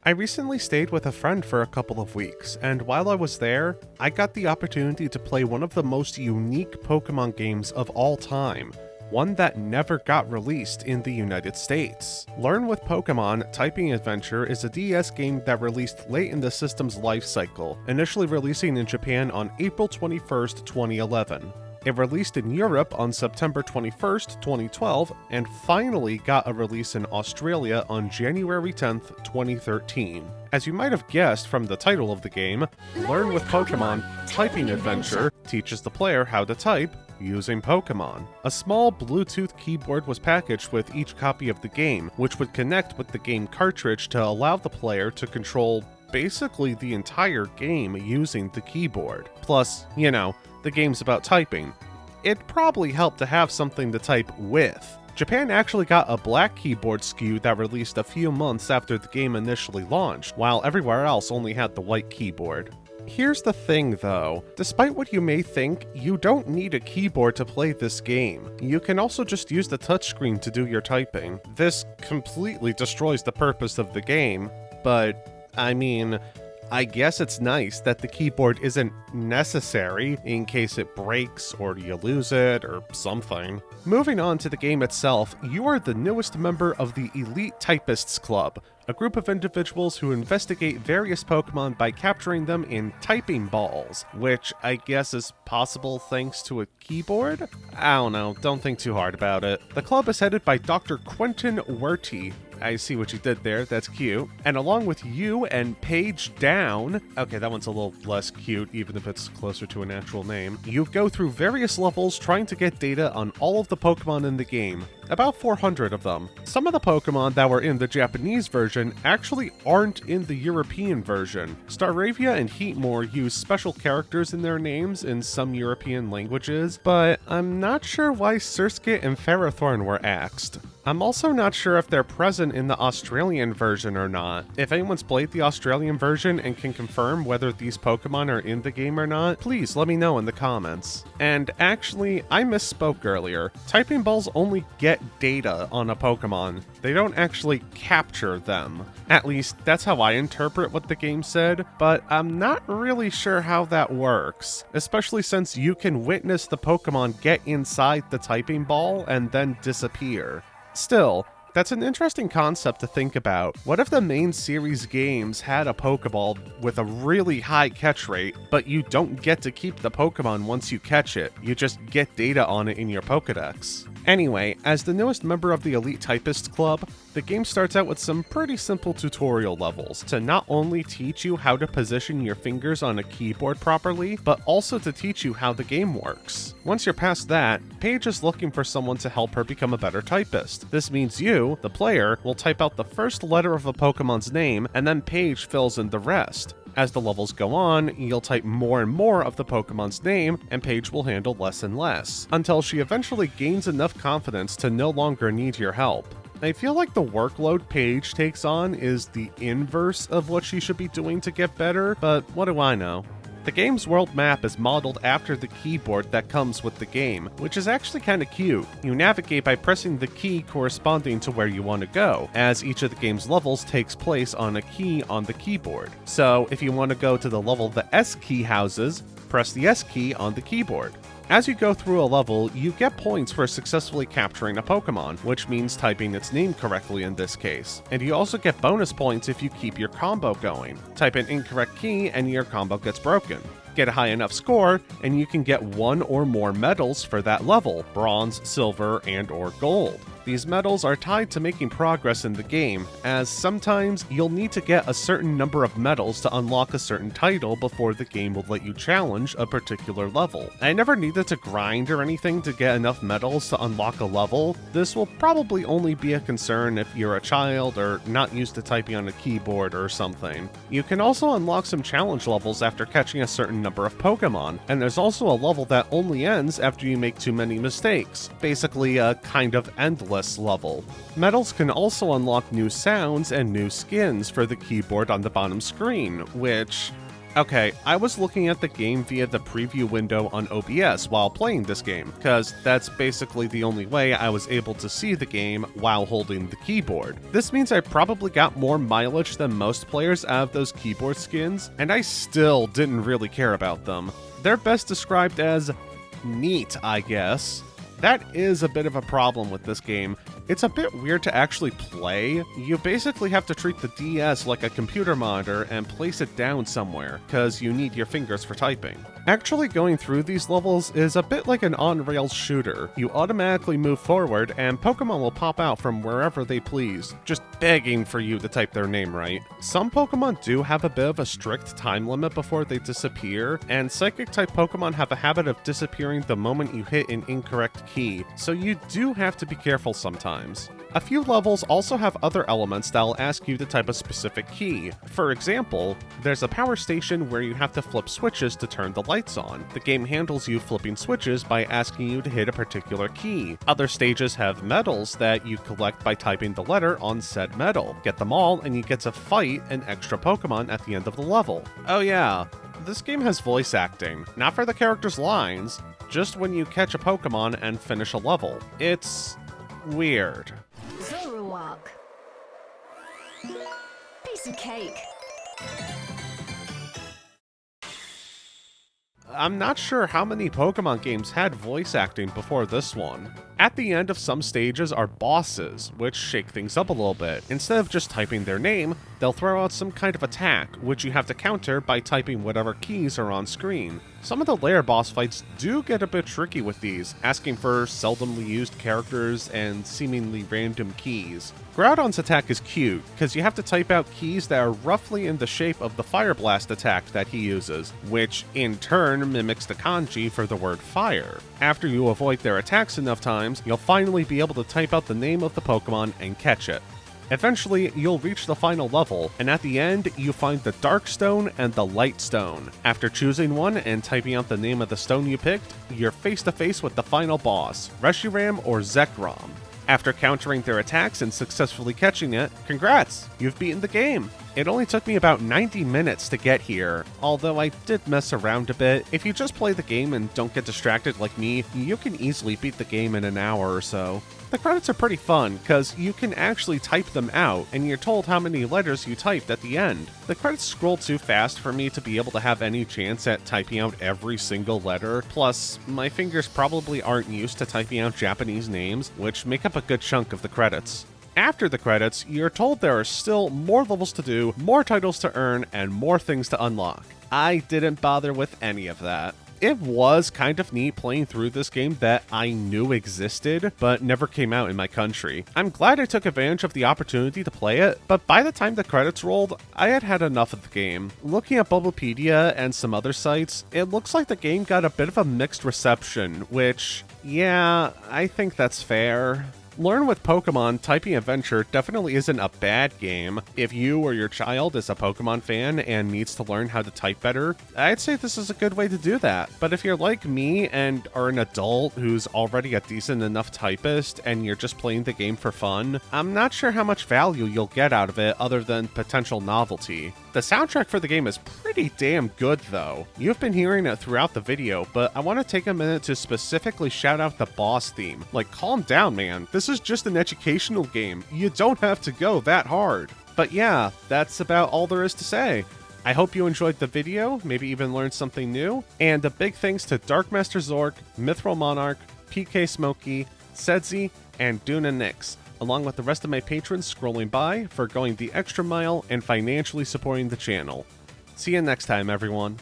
I recently stayed with a friend for a couple of weeks, and while I was there, I got the opportunity to play one of the most unique Pokemon games of all time, one that never got released in the United States. Learn with Pokemon Typing Adventure is a DS game that released late in the system's life cycle, initially releasing in Japan on April 21st, 2011. It released in Europe on September 21st, 2012, and finally got a release in Australia on January 10th, 2013. As you might have guessed from the title of the game, Learn with Pokemon Typing Adventure teaches the player how to type using Pokemon. A small Bluetooth keyboard was packaged with each copy of the game, which would connect with the game cartridge to allow the player to control basically the entire game using the keyboard. Plus, the game's about typing. It'd probably help to have something to type with. Japan actually got a black keyboard SKU that released a few months after the game initially launched, while everywhere else only had the white keyboard. Here's the thing though, despite what you may think, you don't need a keyboard to play this game. You can also just use the touchscreen to do your typing. This completely destroys the purpose of the game, but I guess it's nice that the keyboard isn't necessary in case it breaks or you lose it or something. Moving on to the game itself, you are the newest member of the Elite Typists Club, a group of individuals who investigate various Pokemon by capturing them in typing balls, which I guess is possible thanks to a keyboard? I don't know, don't think too hard about it. The club is headed by Dr. Quentin Werty. I see what you did there, that's cute. And along with you and Paige Down, okay, that one's a little less cute, even if it's closer to an actual name, you go through various levels trying to get data on all of the Pokemon in the game. About 400 of them. Some of the Pokemon that were in the Japanese version actually aren't in the European version. Staravia and Heatmore use special characters in their names in some European languages, but I'm not sure why Surskit and Ferrothorn were axed. I'm also not sure if they're present in the Australian version or not. If anyone's played the Australian version and can confirm whether these Pokemon are in the game or not, please let me know in the comments. And actually, I misspoke earlier. Typing balls only get data on a Pokemon. They don't actually capture them. At least, that's how I interpret what the game said, but I'm not really sure how that works, especially since you can witness the Pokemon get inside the typing ball and then disappear. Still, that's an interesting concept to think about. What if the main series games had a Pokeball with a really high catch rate, but you don't get to keep the Pokemon once you catch it, you just get data on it in your Pokedex? Anyway, as the newest member of the Elite Typist Club, the game starts out with some pretty simple tutorial levels to not only teach you how to position your fingers on a keyboard properly, but also to teach you how the game works. Once you're past that, Paige is looking for someone to help her become a better typist. This means you, the player, will type out the first letter of a Pokemon's name, and then Paige fills in the rest. As the levels go on, you'll type more and more of the Pokemon's name, and Paige will handle less and less, until she eventually gains enough confidence to no longer need your help. I feel like the workload Paige takes on is the inverse of what she should be doing to get better, but what do I know? The game's world map is modeled after the keyboard that comes with the game, which is actually kinda cute. You navigate by pressing the key corresponding to where you want to go, as each of the game's levels takes place on a key on the keyboard. So if you want to go to the level the S key houses, press the S key on the keyboard. As you go through a level, you get points for successfully capturing a Pokemon, which means typing its name correctly in this case. And you also get bonus points if you keep your combo going. Type an incorrect key and your combo gets broken. Get a high enough score, and you can get one or more medals for that level, bronze, silver, and/or gold. These medals are tied to making progress in the game, as sometimes you'll need to get a certain number of medals to unlock a certain title before the game will let you challenge a particular level. I never needed to grind or anything to get enough medals to unlock a level. This will probably only be a concern if you're a child or not used to typing on a keyboard or something. You can also unlock some challenge levels after catching a certain number of Pokemon, and there's also a level that only ends after you make too many mistakes, basically a kind of endless level. Medals can also unlock new sounds and new skins for the keyboard on the bottom screen, which Okay, I was looking at the game via the preview window on OBS while playing this game, because that's basically the only way I was able to see the game while holding the keyboard. This means I probably got more mileage than most players out of those keyboard skins, and I still didn't really care about them. They're best described as neat, I guess. That is a bit of a problem with this game. It's a bit weird to actually play. You basically have to treat the DS like a computer monitor and place it down somewhere, because you need your fingers for typing. Actually going through these levels is a bit like an on-rails shooter. You automatically move forward and Pokemon will pop out from wherever they please, just begging for you to type their name right. Some Pokemon do have a bit of a strict time limit before they disappear, and Psychic-type Pokemon have a habit of disappearing the moment you hit an incorrect key, so you do have to be careful sometimes. A few levels also have other elements that'll ask you to type a specific key. For example, there's a power station where you have to flip switches to turn the lights on. The game handles you flipping switches by asking you to hit a particular key. Other stages have medals that you collect by typing the letter on said medal. Get them all and you get to fight an extra Pokemon at the end of the level. Oh yeah, this game has voice acting. Not for the characters' lines, just when you catch a Pokemon and finish a level. It's weird. Zoroark. Piece of cake. I'm not sure how many Pokemon games had voice acting before this one. At the end of some stages are bosses, which shake things up a little bit. Instead of just typing their name, they'll throw out some kind of attack, which you have to counter by typing whatever keys are on screen. Some of the layer boss fights do get a bit tricky with these, asking for seldomly used characters and seemingly random keys. Groudon's attack is cute, because you have to type out keys that are roughly in the shape of the Fire Blast attack that he uses, which in turn mimics the kanji for the word fire. After you avoid their attacks enough times, you'll finally be able to type out the name of the Pokemon and catch it. Eventually, you'll reach the final level, and at the end, you find the Dark Stone and the Light Stone. After choosing one and typing out the name of the stone you picked, you're face to face with the final boss, Reshiram or Zekrom. After countering their attacks and successfully catching it, congrats! You've beaten the game! It only took me about 90 minutes to get here, although I did mess around a bit. If you just play the game and don't get distracted like me, you can easily beat the game in an hour or so. The credits are pretty fun, because you can actually type them out, and you're told how many letters you typed at the end. The credits scroll too fast for me to be able to have any chance at typing out every single letter, plus my fingers probably aren't used to typing out Japanese names, which make up a good chunk of the credits. After the credits, you're told there are still more levels to do, more titles to earn, and more things to unlock. I didn't bother with any of that. It was kind of neat playing through this game that I knew existed, but never came out in my country. I'm glad I took advantage of the opportunity to play it, but by the time the credits rolled, I had had enough of the game. Looking at Bulbapedia and some other sites, it looks like the game got a bit of a mixed reception, which, yeah, I think that's fair. Learn with Pokemon Typing Adventure definitely isn't a bad game. If you or your child is a Pokemon fan and needs to learn how to type better, I'd say this is a good way to do that. But if you're like me and are an adult who's already a decent enough typist and you're just playing the game for fun, I'm not sure how much value you'll get out of it other than potential novelty. The soundtrack for the game is pretty damn good though. You've been hearing it throughout the video, but I want to take a minute to specifically shout out the boss theme. Like, calm down, man. This is just an educational game. You don't have to go that hard. But yeah, that's about all there is to say. I hope you enjoyed the video, maybe even learned something new, and a big thanks to Darkmaster Zork, Mithril Monarch, PK Smokey, Sedzi, and Duna Nix, along with the rest of my patrons scrolling by for going the extra mile and financially supporting the channel. See you next time, everyone.